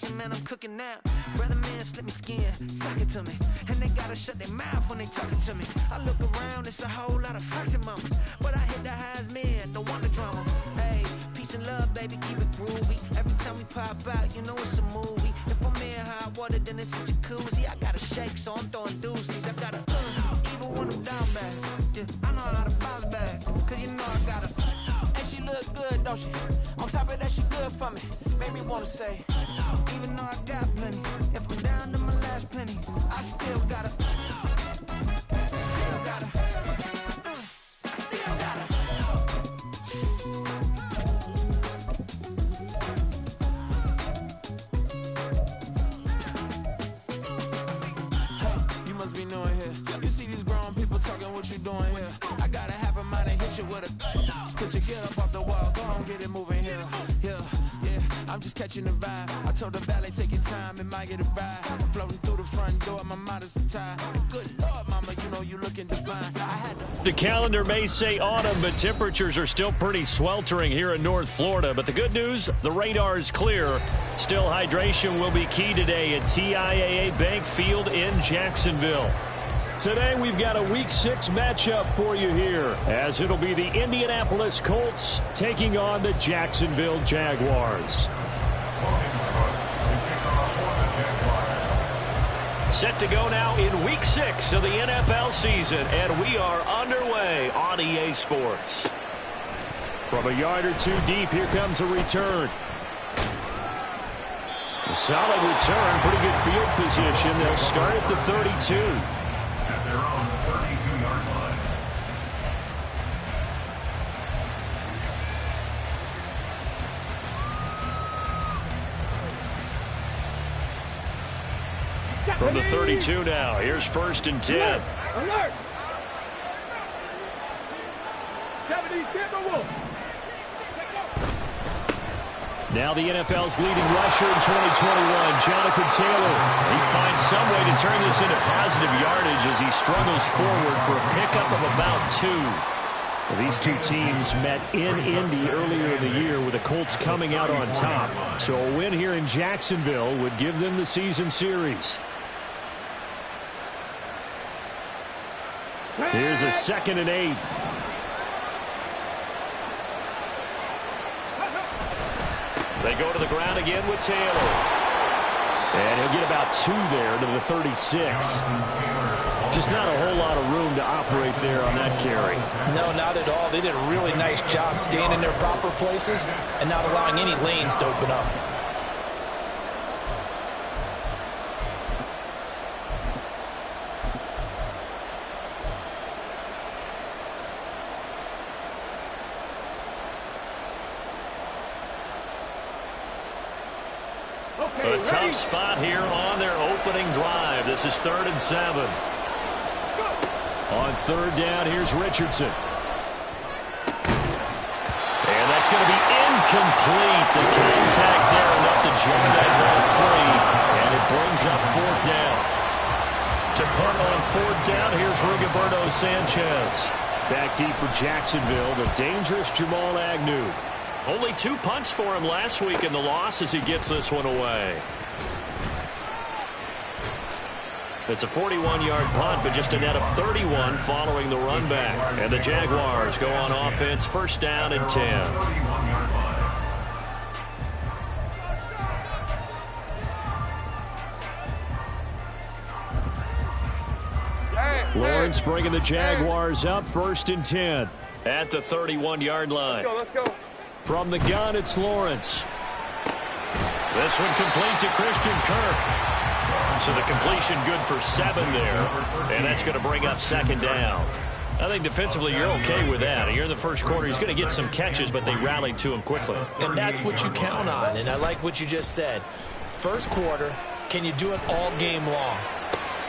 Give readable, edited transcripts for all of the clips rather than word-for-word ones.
kitchen, man, I'm cooking now. Brother man, slip me skin, suck it to me. And they gotta shut their mouth when they talking to me. I look around, it's a whole lot of flexing mamas. But I hit the highs, man, don't want the drama. Hey, peace and love, baby, keep it groovy. Every time we pop out, you know it's a movie. If I'm in hot water, then it's a jacuzzi. I gotta shake, so I'm throwing deuces. I gotta, even when I'm down bad. Yeah, I know how to bounce back, cause you know I gotta. And she look good, don't she? On top of that, she good for me. Made me wanna say, even though I got plenty, if I'm down to my last penny, I still gotta, still gotta, still gotta. Hey, you must be new in here. You see these grown people talking, what you doing here? I gotta have a mind and hit you with a stitch you, get up off the wall, go on, get it moving here. Yeah. I'm just catching the vibe. I told the valet, take your time, it might get a ride. Floating through the front door, my mind is tied. Good Lord, mama, you know you looking divine. The calendar may say autumn, but temperatures are still pretty sweltering here in North Florida. But the good news, the radar is clear. Still, hydration will be key today at TIAA Bank Field in Jacksonville. Today, we've got a Week 6 matchup for you here, as it'll be the Indianapolis Colts taking on the Jacksonville Jaguars. Set to go now in Week 6 of the NFL season, and we are underway on EA Sports. From a yard or two deep, here comes a return. A solid return, pretty good field position. They'll start at the 32. Their own 32-yard line. From the 32 now, here's 1st and 10. Alert! 70 Timberwolves. Now the NFL's leading rusher in 2021, Jonathan Taylor. He finds some way to turn this into positive yardage as he struggles forward for a pickup of about 2. Well, these two teams met in Indy earlier in the year with the Colts coming out on top. So a win here in Jacksonville would give them the season series. Here's a 2nd and 8. They go to the ground again with Taylor. And he'll get about 2 there to the 36. Just not a whole lot of room to operate there on that carry. No, not at all. They did a really nice job staying in their proper places and not allowing any lanes to open up. A tough spot here on their opening drive. This is 3rd and 7. On 3rd down, here's Richardson. And that's going to be incomplete. The contact there enough to jam that ball free. And it brings up 4th down. To punt on 4th down, here's Rigoberto Sanchez. Back deep for Jacksonville, the dangerous Jamal Agnew. Only 2 punts for him last week in the loss as he gets this one away. It's a 41-yard punt, but just a net of 31 following the run back. And the Jaguars go on offense, 1st down and 10. Lawrence bringing the Jaguars up, 1st and 10 at the 31-yard line. Let's go. From the gun, it's Lawrence. This one complete to Christian Kirk. So the completion good for 7 there. And that's going to bring up 2nd down. I think defensively you're okay with that. Here in the first quarter, he's going to get some catches, but they rallied to him quickly. And that's what you count on, and I like what you just said. First quarter, can you do it all game long?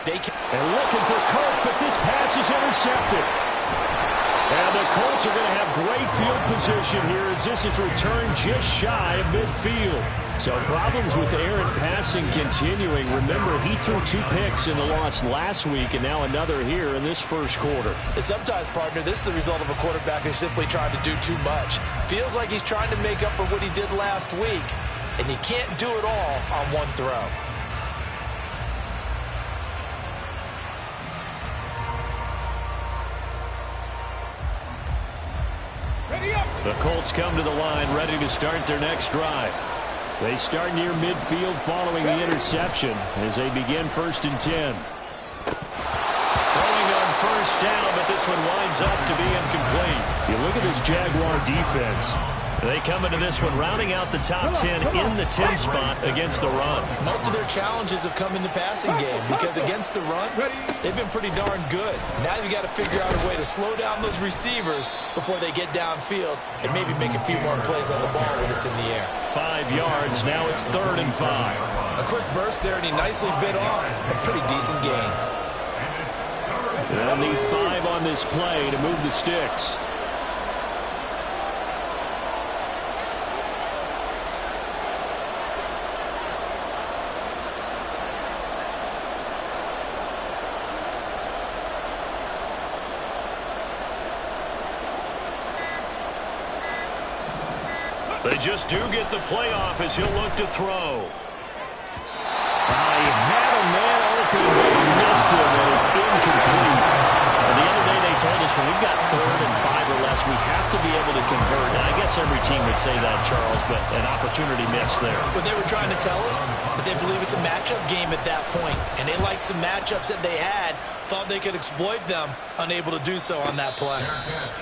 They can. And looking for Kirk, but this pass is intercepted. And the Colts are going to have great field position here as this is returned just shy of midfield. So problems with errant passing continuing. Remember, he threw 2 picks in the loss last week and now another here in this first quarter. And sometimes, partner, this is the result of a quarterback who's simply trying to do too much. Feels like he's trying to make up for what he did last week. and you can't do it all on one throw. The Colts come to the line, ready to start their next drive. They start near midfield following the interception as they begin 1st and 10. Throwing on 1st down, but this one winds up to be incomplete. You look at this Jaguar defense. They come into this one rounding out the top 10 in the 10 spot against the run. Most of their challenges have come in the passing game because against the run, they've been pretty darn good. Now you've got to figure out a way to slow down those receivers before they get downfield and maybe make a few more plays on the ball when it's in the air. 5 yards. Now it's 3rd and 5. A quick burst there, and he nicely bit off a pretty decent gain. They'll need 5 on this play to move the sticks. They just do get the playoff as he'll look to throw. He had a man open, but he missed him, and it's incomplete. The other day they told us when we've got 3rd and 5 or less, we have to be able to convert. And I guess every team would say that, Charles, but an opportunity missed there. What they were trying to tell us is they believe it's a matchup game at that point, and they liked some matchups that they had, thought they could exploit them, unable to do so on that play.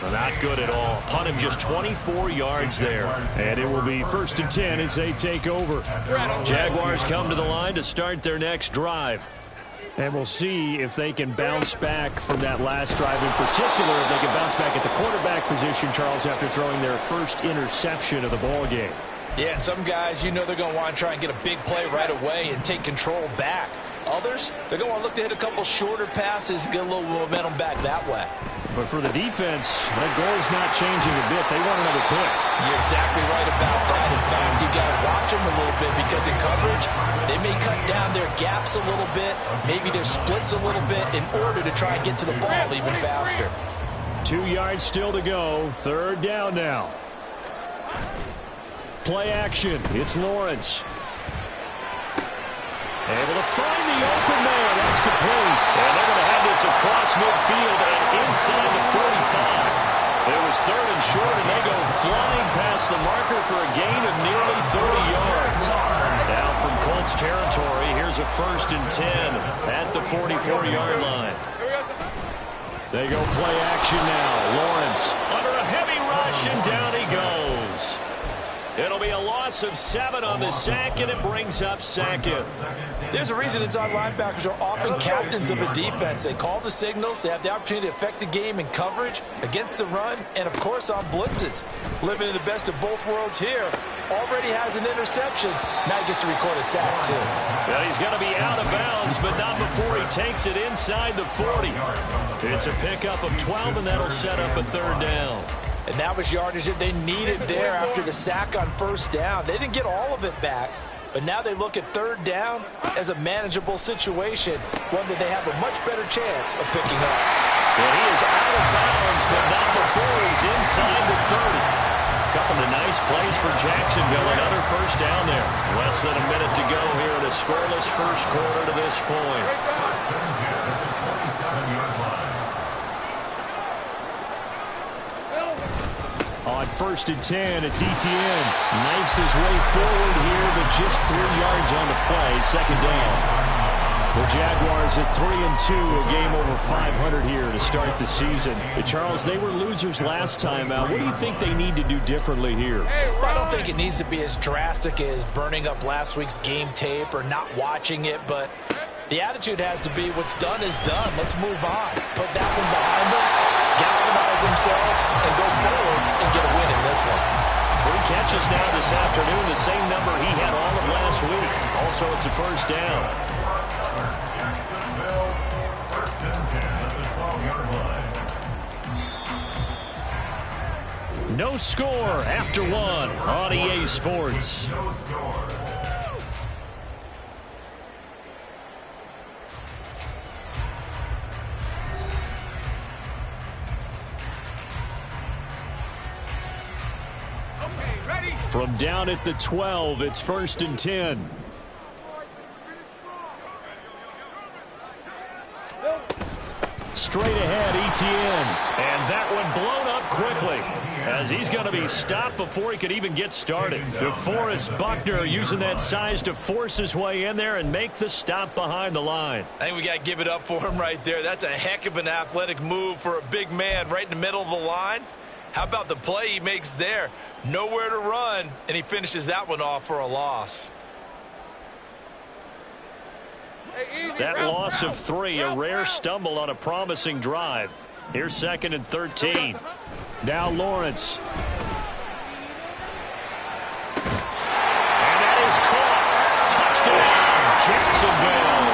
Not good at all. Punt him just 24 yards there. And it will be 1st and 10 as they take over. Jaguars come to the line to start their next drive. And we'll see if they can bounce back from that last drive. In particular, if they can bounce back at the quarterback position, Charles, after throwing their first interception of the ball game. Yeah, and some guys, you know they're going to want to try and get a big play right away and take control back. Others, they're going to look to hit a couple shorter passes, get a little momentum back that way. But for the defense, that goal's not changing a bit. They want another pick. You're exactly right about that. In fact, you got to watch them a little bit because in coverage, they may cut down their gaps a little bit, maybe their splits a little bit in order to try and get to the ball even faster. 2 yards still to go. 3rd down now. Play action. It's Lawrence. Able to find the open man. That's complete. And they're going to have this across midfield and inside the 45. It was 3rd and short, and they go flying past the marker for a gain of nearly 30 yards. Now from Colts territory, here's a 1st and 10 at the 44-yard line. They go play action now. Lawrence under a heavy rush, and down he goes. It'll be a loss of 7 on the sack, and it brings up 2nd. There's a reason inside linebackers are often captains of a defense. They call the signals. They have the opportunity to affect the game in coverage, against the run, and, of course, on blitzes. Living in the best of both worlds here. Already has an interception. Now he gets to record a sack, too. Well, he's going to be out of bounds, but not before he takes it inside the 40. It's a pickup of 12, and that'll set up a 3rd down. And that was yardage that they needed there after the sack on 1st down. They didn't get all of it back, but now they look at 3rd down as a manageable situation, one that they have a much better chance of picking up. Well, he is out of bounds, but not before he's inside the 30. Couple of nice plays for Jacksonville. Another 1st down there. Less than a minute to go here in a scoreless 1st quarter to this point. On 1st and 10, it's Etienne. Knifes his way forward here, but just 3 yards on the play. 2nd down. The Jaguars at 3-2, a game over 500 here to start the season. Charles, they were losers last time out. What do you think they need to do differently here? I don't think it needs to be as drastic as burning up last week's game tape or not watching it, but the attitude has to be what's done is done. Let's move on. Put that one behind them, galvanize themselves, and go forward and get a win in this one. 3 catches now this afternoon, the same number he had all of last week. Also, it's a 1st down. Jacksonville, 1st and 10 at the 12-yard line. No score after 1 on EA Sports. No score. Okay, ready? From down at the 12, it's 1st and 10. Straight ahead, Etienne. And that one blown up quickly, as he's going to be stopped before he could even get started. DeForest Buckner using that size to force his way in there and make the stop behind the line. I think we got to give it up for him right there. That's a heck of an athletic move for a big man right in the middle of the line. How about the play he makes there? Nowhere to run, and he finishes that one off for a loss. That loss of 3, a rare stumble on a promising drive. Here's 2nd and 13. Now Lawrence. And that is caught. Touchdown, Jacksonville.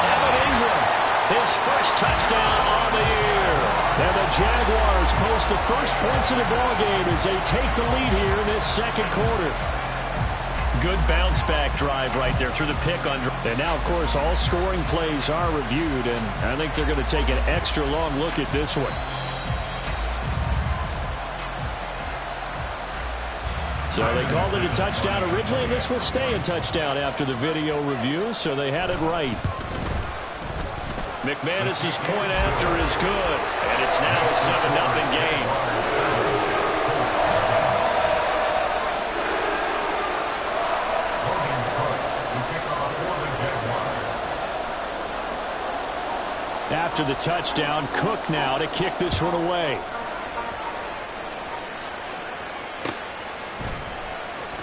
Evan Ingram, his first touchdown on the year. And the Jaguars post the first points of the ballgame as they take the lead here in this 2nd quarter. Good bounce-back drive right there through the pick on. And now, of course, all scoring plays are reviewed, and I think they're going to take an extra long look at this one. So they called it a touchdown originally, and this will stay a touchdown after the video review, so they had it right. McManus's point after is good, and it's now a 7-0 game. After the touchdown, Cook now to kick this one away.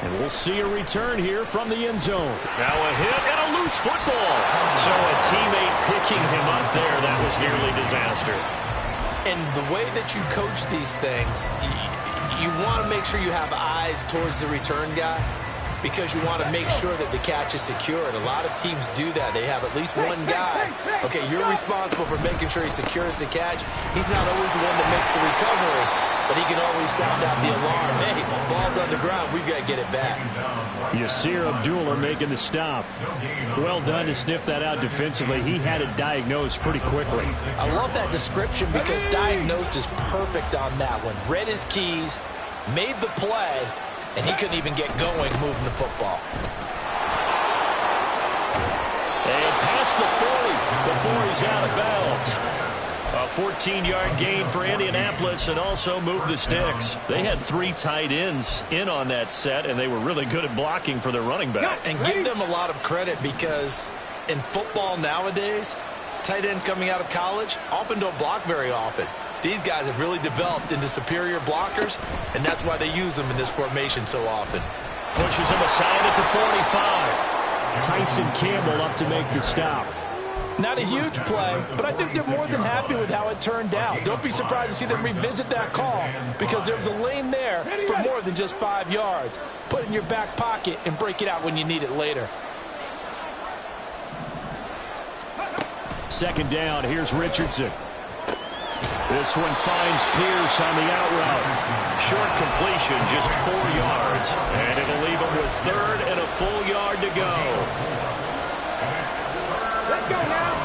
And we'll see a return here from the end zone. Now a hit and a loose football. So a teammate picking him up there, that was nearly disaster. And the way that you coach these things, you want to make sure you have eyes towards the return guy, because you want to make sure that the catch is secured. A lot of teams do that. They have at least one guy. Okay, you're responsible for making sure he secures the catch. He's not always the one that makes the recovery, but he can always sound out the alarm. Hey, ball's on the ground. We've got to get it back. Yasir Abdullah making the stop. Well done to sniff that out defensively. He had it diagnosed pretty quickly. I love that description because diagnosed is perfect on that one. Read his keys, made the play, and he couldn't even get going moving the football. And past the 40 before he's out of bounds. A 14-yard gain for Indianapolis, and also moved the sticks. They had 3 tight ends in on that set, and they were really good at blocking for their running back. And give them a lot of credit, because in football nowadays, tight ends coming out of college often don't block very often. These guys have really developed into superior blockers, and that's why they use them in this formation so often. Pushes him aside at the 45. Tyson Campbell up to make the stop. Not a huge play, but I think they're more than happy with how it turned out. Don't be surprised to see them revisit that call, because there was a lane there for more than just 5 yards. Put it in your back pocket and break it out when you need it later. 2nd down, here's Richardson. This one finds Pierce on the out route. Short completion, just 4 yards. And it'll leave him with 3rd and a full yard to go.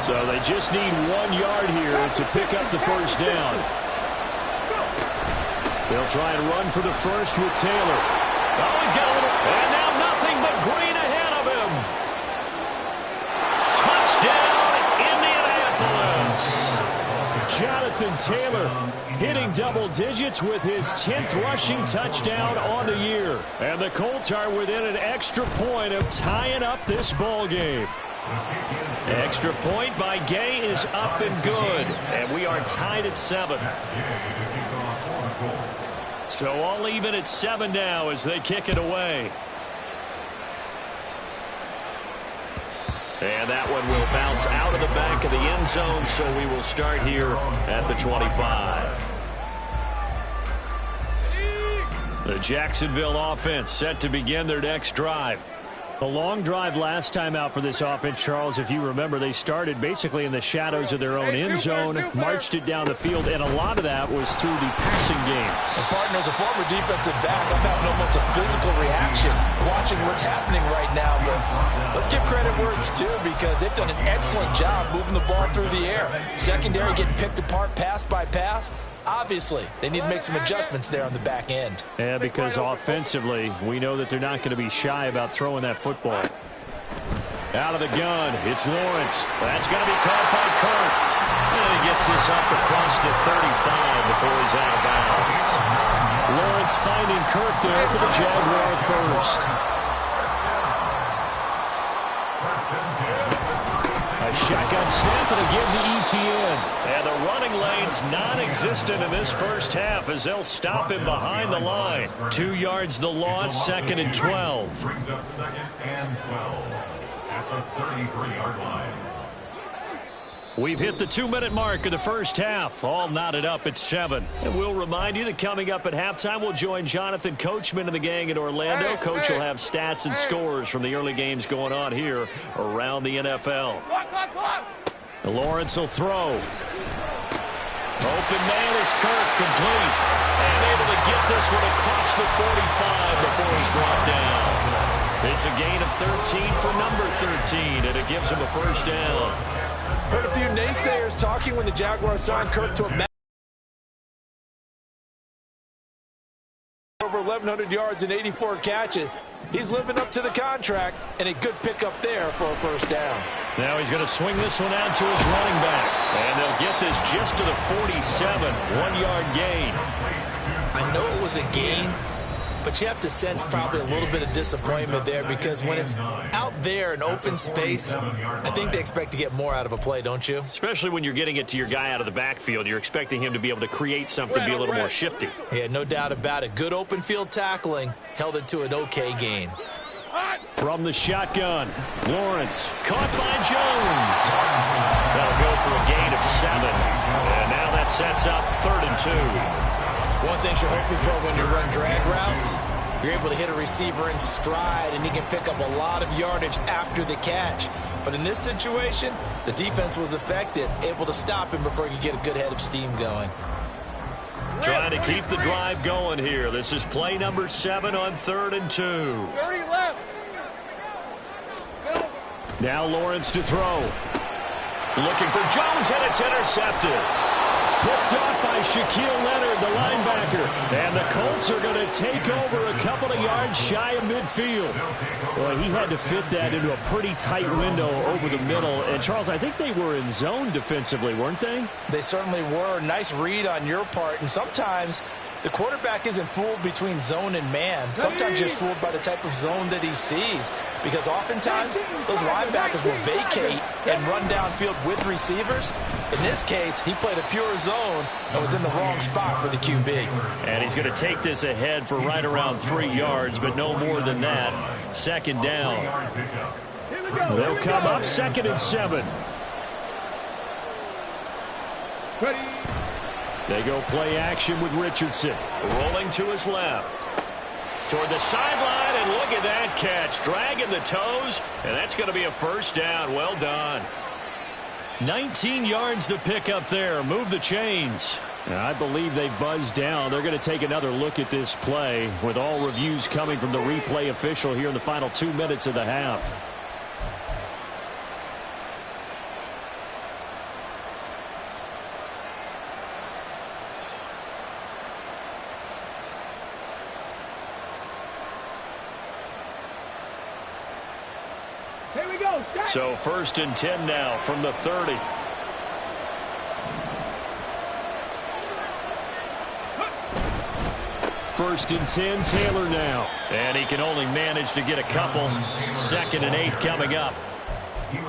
So they just need 1 yard here to pick up the first down. They'll try and run for the first with Taylor. Oh, he's got a little... And now nothing but green ahead of him. Touchdown, Indianapolis. Jonathan Taylor hitting double digits with his 10th rushing touchdown on the year. And the Colts are within an extra point of tying up this ball game. Extra point by Gay is up and good. And we are tied at 7. So all even at 7 now as they kick it away. And that one will bounce out of the back of the end zone, so we will start here at the 25. The Jacksonville offense set to begin their next drive. A long drive last time out for this offense, Charles. If you remember, they started basically in the shadows of their own end zone, marched it down the field, and a lot of that was through the passing game. And partner, as a former defensive back, I'm having almost a physical reaction watching what's happening right now. But let's give credit where it's due, because they've done an excellent job moving the ball through the air. Secondary getting picked apart pass by pass. Obviously, they need to make some adjustments there on the back end. Yeah, because offensively, we know that they're not going to be shy about throwing that football. Out of the gun, it's Lawrence. That's going to be caught by Kirk. And he gets this up across the 35 before he's out of bounds. Lawrence finding Kirk there for the Jaguar first. A shotgun snap and again the ETN. And the running lane's non-existent in this first half as they'll stop him behind the line. 2 yards the loss, 2nd and 12. Brings up 2nd and 12 at the 33-yard line. We've hit the 2-minute mark of the first half. All knotted up at 7. And we'll remind you that coming up at halftime, we'll join Jonathan Coachman and the gang in Orlando. Coach will have stats and scores from the early games going on here around the NFL. Lawrence will throw. Open man is Kirk, complete. And able to get this one across the 45 before he's brought down. It's a gain of 13 for number 13, and it gives him a first down. Heard a few naysayers talking when the Jaguars signed Kirk to a over 1,100 yards and 84 catches. He's living up to the contract, and a good pickup there for a first down. Now he's going to swing this one out to his running back. And they'll get this just to the 47, 1-yard gain. I know it was a gain, but you have to sense probably a little bit of disappointment there because when it's out there in open space, I think they expect to get more out of a play, don't you? Especially when you're getting it to your guy out of the backfield. You're expecting him to be able to create something, be a little more shifty. Yeah, no doubt about it. Good open field tackling held it to an okay gain. From the shotgun, Lawrence caught by Jones. That'll go for a gain of 7. And now that sets up 3rd and 2. One thing you're hoping for when you run drag routes, you're able to hit a receiver in stride, and he can pick up a lot of yardage after the catch. But in this situation, the defense was effective, able to stop him before he could get a good head of steam going. Trying to keep the drive going here. This is play number 7 on 3rd and 2. 30 left. Now Lawrence to throw. Looking for Jones, and it's intercepted. Picked off by Shaquille Leonard, the linebacker. And the Colts are going to take over a couple of yards shy of midfield. Boy, he had to fit that into a pretty tight window over the middle. And, Charles, I think they were in zone defensively, weren't they? They certainly were. Nice read on your part. And sometimes the quarterback isn't fooled between zone and man. Sometimes just fooled by the type of zone that he sees. Because oftentimes those linebackers will vacate and run downfield with receivers. In this case, he played a pure zone and was in the wrong spot for the QB. And he's going to take this ahead for right around 3 yards, but no more than that. 2nd down. They'll come up 2nd and 7. They go play action with Richardson. Rolling to his left. Toward the sideline, and look at that catch. Dragging the toes, and that's going to be a first down. Well done. 19 yards to pick up there. Move the chains. I believe they buzzed down. They're going to take another look at this play with all reviews coming from the replay official here in the final 2 minutes of the half. Here we go. So 1st and 10 now from the 30. First and 10, Taylor now. And he can only manage to get a couple. 2nd and 8 coming up.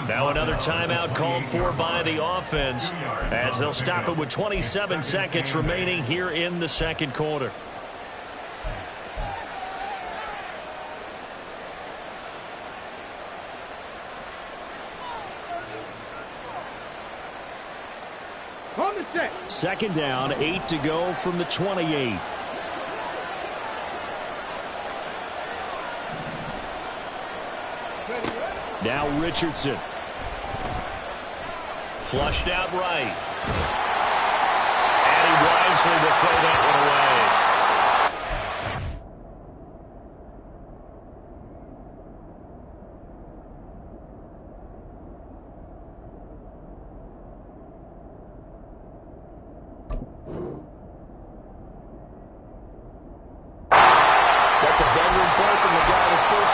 Now another timeout called for by the offense as they'll stop it with 27 seconds remaining here in the 2nd quarter. On the set. 2nd down, 8 to go from the 28. Now Richardson. Flushed out right. And he wisely will throw that one away.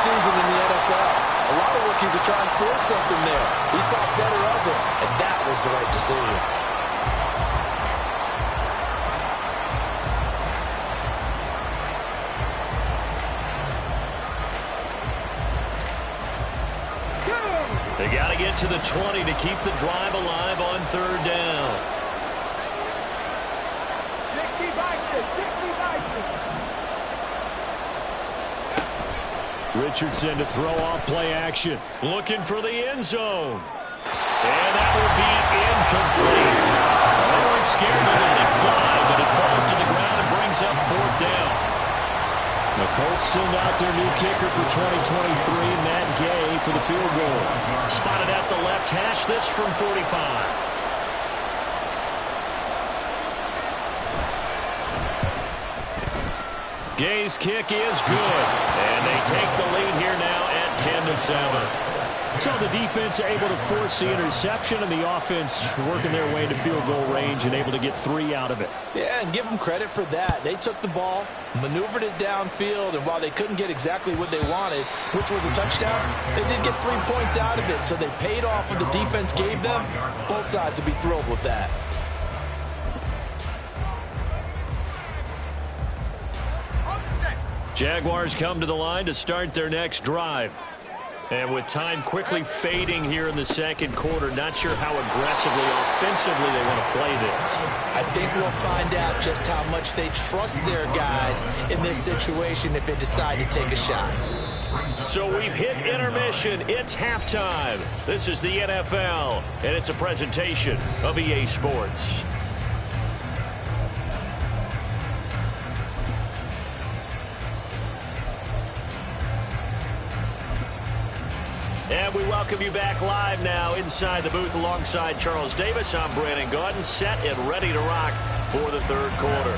season in the NFL. A lot of rookies are trying to force something there. He thought better of it, and that was the right decision. They got to get to the 20 to keep the drive alive on third down. Richardson to throw off play action. Looking for the end zone. And that will be incomplete. They weren't scared to let it fly, but it falls to the ground and brings up fourth down. The Colts send out their new kicker for 2023, Matt Gay, for the field goal. Spotted at the left hash, this from 45. Gay's kick is good, and they take the lead here now at 10-7. So the defense able to force the interception, and the offense working their way to field goal range and able to get 3 out of it. Yeah, and give them credit for that. They took the ball, maneuvered it downfield, and while they couldn't get exactly what they wanted, which was a touchdown, they did get 3 points out of it, so they paid off what the defense gave them. Both sides will be thrilled with that. Jaguars come to the line to start their next drive. And with time quickly fading here in the second quarter, not sure how aggressively, offensively they want to play this. I think we'll find out just how much they trust their guys in this situation if they decide to take a shot. So we've hit intermission. It's halftime. This is the NFL, and it's a presentation of EA Sports. And we welcome you back live now inside the booth alongside Charles Davis. I'm Brandon Gaudin, set and ready to rock for the third quarter.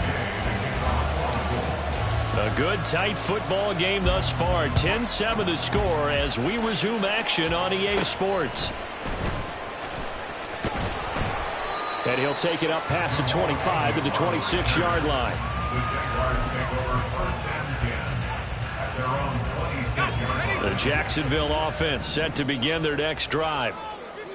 A good, tight football game thus far. 10-7 the score as we resume action on EA Sports. And he'll take it up past the 25 to the 26-yard line. The Jaguars take over first and 10 at their own 26-yard line. The Jacksonville offense set to begin their next drive.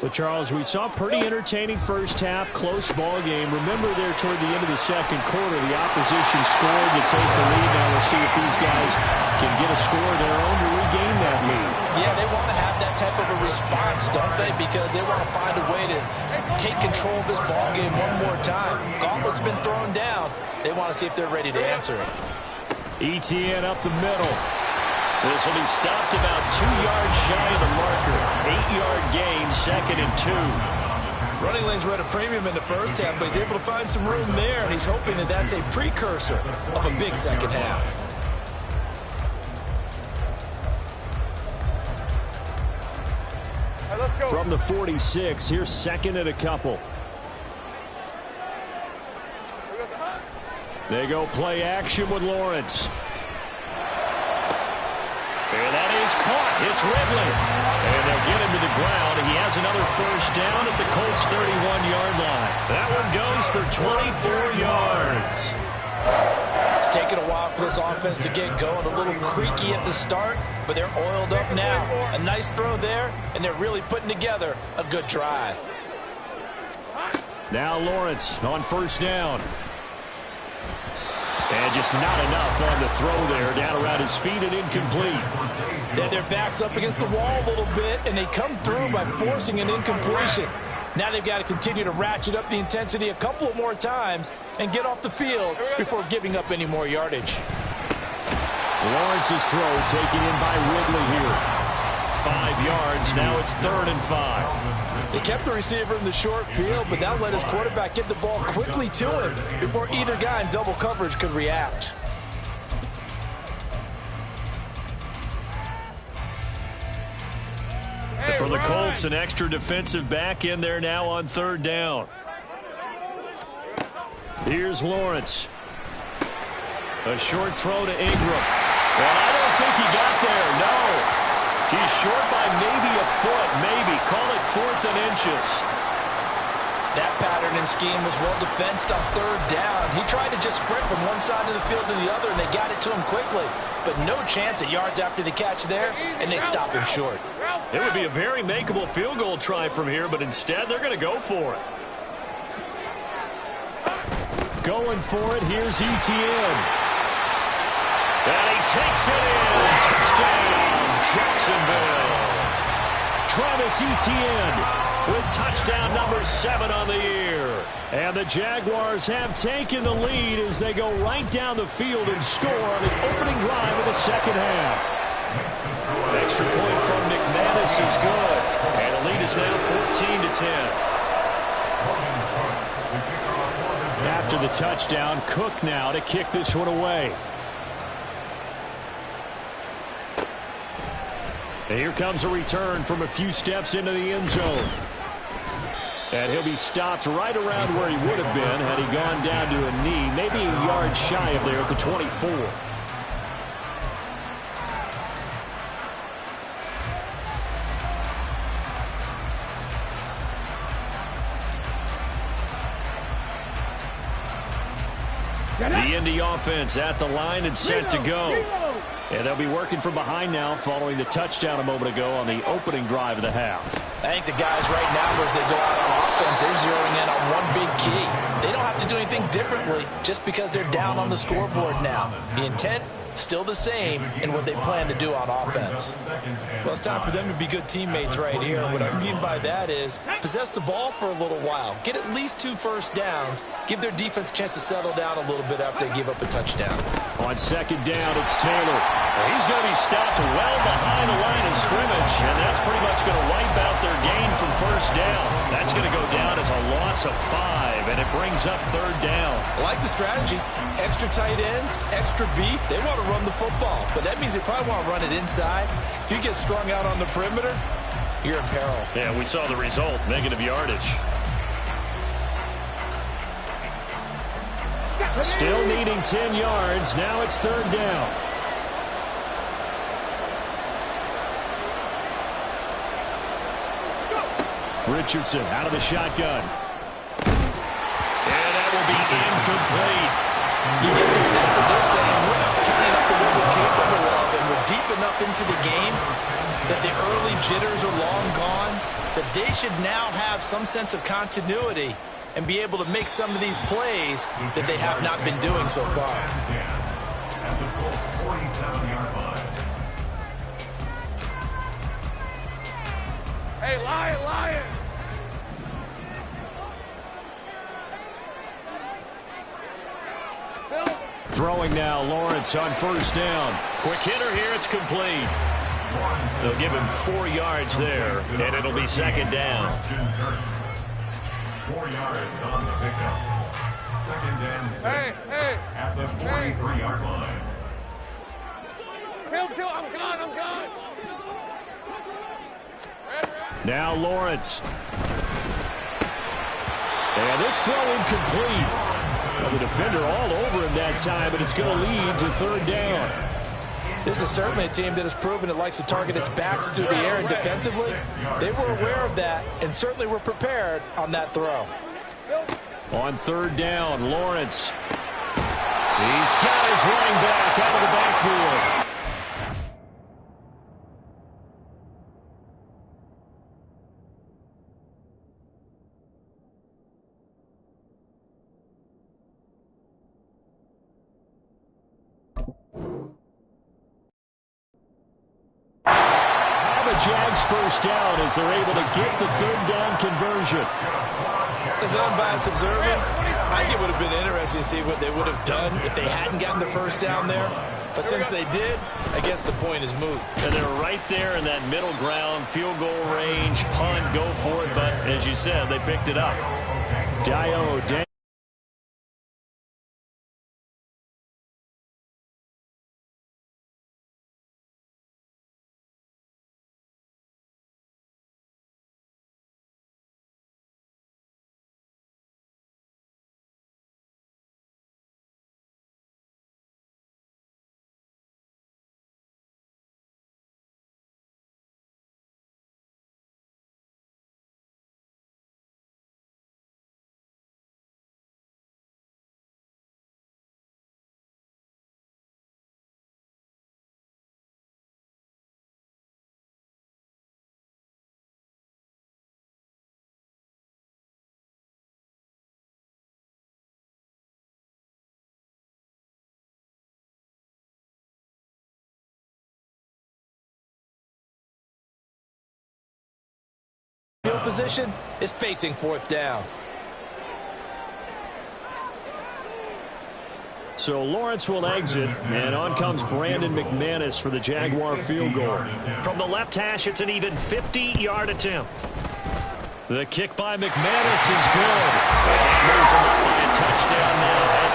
Well, Charles, we saw a pretty entertaining first half, close ball game. Remember there toward the end of the second quarter, the opposition scored to take the lead. Now we'll see if these guys can get a score of their own to regain that lead. Yeah, they want to have that type of a response, don't they? Because they want to find a way to take control of this ball game one more time. Gauntlet's been thrown down. They want to see if they're ready to answer it. ETN up the middle. This will be stopped about 2 yards shy of the marker. 8-yard gain, 2nd and 2. Running lanes were at a premium in the first half, but he's able to find some room there, and he's hoping that that's a precursor of a big second half. Right, let's go. From the 46, here's 2nd and a couple. They go play action with Lawrence. And that is caught. It's Ridley. And they'll get him to the ground. He has another first down at the Colts' 31-yard line. That one goes for 24 yards. It's taken a while for this offense to get going. A little creaky at the start, but they're oiled up now. A nice throw there, and they're really putting together a good drive. Now Lawrence on first down. And just not enough on the throw there. Down around his feet and incomplete. Then their back's up against the wall a little bit, and they come through by forcing an incompletion. Now they've got to continue to ratchet up the intensity a couple of more times and get off the field before giving up any more yardage. Lawrence's throw taken in by Ridley here. 5 yards. Now it's 3rd and 5. They kept the receiver in the short field, but that let his quarterback get the ball quickly to him before either guy in double coverage could react. For the Colts, an extra defensive back in there now on 3rd down. Here's Lawrence. A short throw to Ingram. Well, I don't think he got there, no. He's short by maybe a foot, maybe. Call it 4th and inches. That pattern and scheme was well defensed on third down. He tried to just sprint from one side of the field to the other, and they got it to him quickly. But no chance at yards after the catch there, and they stop him short. It would be a very makeable field goal try from here, but instead they're going to go for it. Going for it, here's Etienne. And he takes it in. Touchdown, Jacksonville. Travis Etienne with touchdown number 7 on the year. And the Jaguars have taken the lead as they go right down the field and score on the opening drive of the second half. Extra point from McManus is good. And the lead is now 14-10. After the touchdown, Cook now to kick this one away. And here comes a return from a few steps into the end zone. And he'll be stopped right around where he would have been had he gone down to a knee, maybe a yard shy of there at the 24. The Indy offense at the line and set to go. And they'll be working from behind now following the touchdown a moment ago on the opening drive of the half. I think the guys right now, as they go out on offense, they're zeroing in on one big key. They don't have to do anything differently just because they're down on the scoreboard now. The intent, still the same in what they plan to do on offense. Well, it's time for them to be good teammates right here. What I mean by that is possess the ball for a little while. Get at least 2 first downs. Give their defense a chance to settle down a little bit after they give up a touchdown. On second down, it's Taylor. He's going to be stopped well behind the line of scrimmage, and that's pretty much going to wipe out their gain from first down. That's going to go down as a loss of 5, and it brings up third down. I like the strategy. Extra tight ends, extra beef. They want to run the football, but that means they probably want to run it inside. If you get strung out on the perimeter, you're in peril. Yeah, we saw the result, negative yardage. Still needing 10 yards. Now it's third down. Richardson out of the shotgun. And that will be incomplete. You get the sense that they're saying we're not playing up to what we're capable of, and we're deep enough into the game that the early jitters are long gone, that they should now have some sense of continuity and be able to make some of these plays that they have not been doing so far. At the Colts 47-yard line. Hey, Lion! Throwing now, Lawrence on first down. Quick hitter here, it's complete. They'll give him 4 yards there, and it'll be second down. 4 yards on the pickup. Second and 6 at the 43-yard line. Kill, I'm gone. Now Lawrence. And this throw incomplete. Well, the defender all over him that time, but it's going to lead to third down. This is certainly a team that has proven it likes to target its backs through the air, and defensively, they were aware of that and certainly were prepared on that throw. On third down, Lawrence. He's got his running back out of the backfield. Jags first down as they're able to get the third down conversion. As an unbiased observer, I think it would have been interesting to see what they would have done if they hadn't gotten the first down there. But since they did, I guess the point is moot. And they're right there in that middle ground, field goal range, punt, go for it. But as you said, they picked it up. Dio. position is facing fourth down. So Lawrence will exit, and on comes Brandon McManus for the Jaguar field goal. From the left hash, it's an even 50-yard attempt. The kick by McManus is good. And that moves him up by a touchdown now at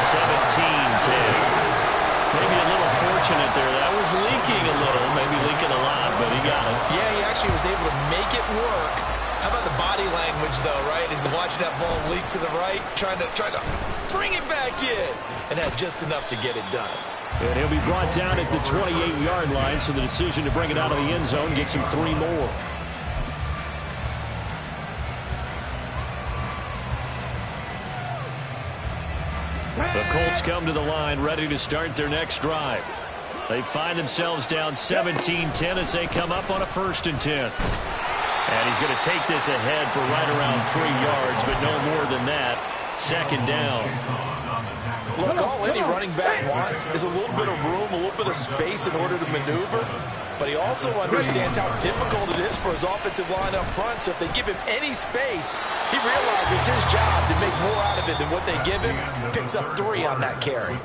17-10. Maybe a little fortunate there. That was leaking a little, maybe leaking a lot, but he got it. Yeah, he actually was able to make it work. How about the body language, though, right? As he's watching that ball leak to the right, trying to bring it back in, and had just enough to get it done. And he'll be brought down at the 28-yard line, so the decision to bring it out of the end zone gets him 3 more. The Colts come to the line ready to start their next drive. They find themselves down 17-10 as they come up on a 1st and 10. And he's going to take this ahead for right around 3 yards, but no more than that. 2nd down. Look, all any running back wants is a little bit of room, a little bit of space in order to maneuver. But he also understands how difficult it is for his offensive line up front. So if they give him any space, he realizes his job to make more out of it than what they give him. Picks up 3 on that carry.